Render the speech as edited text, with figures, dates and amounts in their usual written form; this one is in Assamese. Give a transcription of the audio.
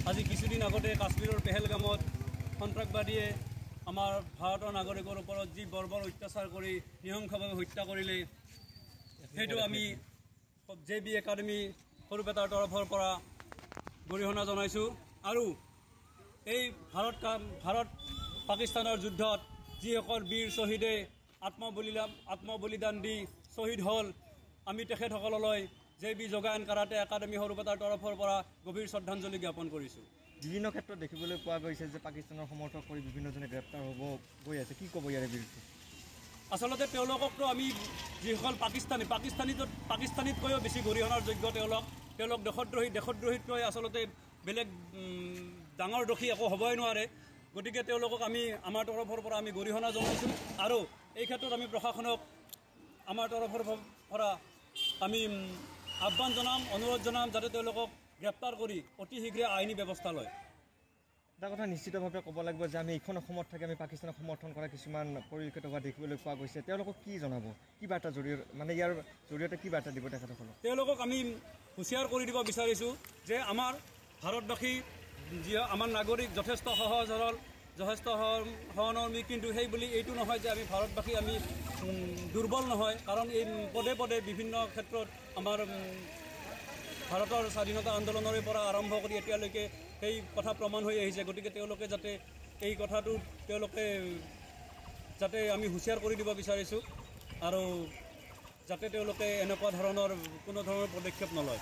আজি কিছুদিন আগতে কাশ্মীৰৰ পেহেলগামত সন্ত্ৰাসবাদীয়ে আমাৰ ভাৰতৰ নাগৰিকৰ ওপৰত যি বৰ্বৰ অত্যাচাৰ কৰি নিহংসভাৱে হত্যা কৰিলে সেইটো আমি JB একাডেমি সৰুপেটাৰ তৰফৰ পৰা গৰিহণা জনাইছোঁ আৰু এই ভাৰত পাকিস্তানৰ যুদ্ধত যিসকল বীৰ শ্বহীদে আত্মবলিদান দি শ্বহীদ হ'ল আমি তেখেতসকললৈ JB যোগায়ন কাৰাটে একাডেমি সৰুপেটাৰ তৰফৰ পৰা গভীৰ শ্ৰদ্ধাঞ্জলি জ্ঞাপন কৰিছোঁ। বিভিন্ন ক্ষেত্ৰত দেখিবলৈ পোৱা গৈছে যে পাকিস্তানৰ সমৰ্থক কৰি বিভিন্নজনে গ্ৰেপ্তাৰ হ'ব গৈ আছে, কি ক'ব ইয়াৰ বিৰুদ্ধে? আচলতে তেওঁলোককতো আমি যিসকল পাকিস্তানীতকৈও বেছি গৰিহণাৰ যোগ্য তেওঁলোক দেশদ্ৰোহীতকৈ আচলতে বেলেগ ডাঙৰ দোষী একো হ'বই নোৱাৰে। গতিকে তেওঁলোকক আমি আমাৰ তৰফৰ পৰা আমি গৰিহণা জনাইছোঁ আৰু এই ক্ষেত্ৰত আমি প্ৰশাসনক আমাৰ তৰফৰ পৰা আমি আহ্বান জনাম, অনুৰোধ জনাম যাতে তেওঁলোকক গ্ৰেপ্তাৰ কৰি অতি শীঘ্ৰে আইনী ব্যৱস্থা লয়। এটা কথা নিশ্চিতভাৱে ক'ব লাগিব যে আমি এইখন অসমত থাকি আমি পাকিস্তানক সমৰ্থন কৰা কিছুমান পৰিলক্ষিত হোৱা দেখিবলৈ পোৱা গৈছে, তেওঁলোকক কি জনাব, কি বাৰ্তা ইয়াৰ জৰিয়তে কি বাৰ্তা দিব তেখেতসকলক? তেওঁলোকক আমি হুঁচিয়াৰ কৰি দিব বিচাৰিছোঁ যে আমাৰ ভাৰতবাসী যি আমাৰ নাগৰিক যথেষ্ট সহজ সৰল যথেষ্ট সহনৰ্মী, কিন্তু সেই বুলি এইটো নহয় যে আমি ভাৰতবাসী আমি দুৰ্বল নহয়, কাৰণ এই পদে পদে বিভিন্ন ক্ষেত্ৰত আমাৰ ভাৰতৰ স্বাধীনতা আন্দোলনৰে পৰা আৰম্ভ কৰি এতিয়ালৈকে সেই কথা প্ৰমাণ হৈ আহিছে। গতিকে তেওঁলোকে যাতে এই কথাটো যাতে আমি হুঁচিয়াৰ কৰি দিব বিচাৰিছোঁ আৰু যাতে তেওঁলোকে এনেকুৱা ধৰণৰ কোনো ধৰণৰ পদক্ষেপ নলয়।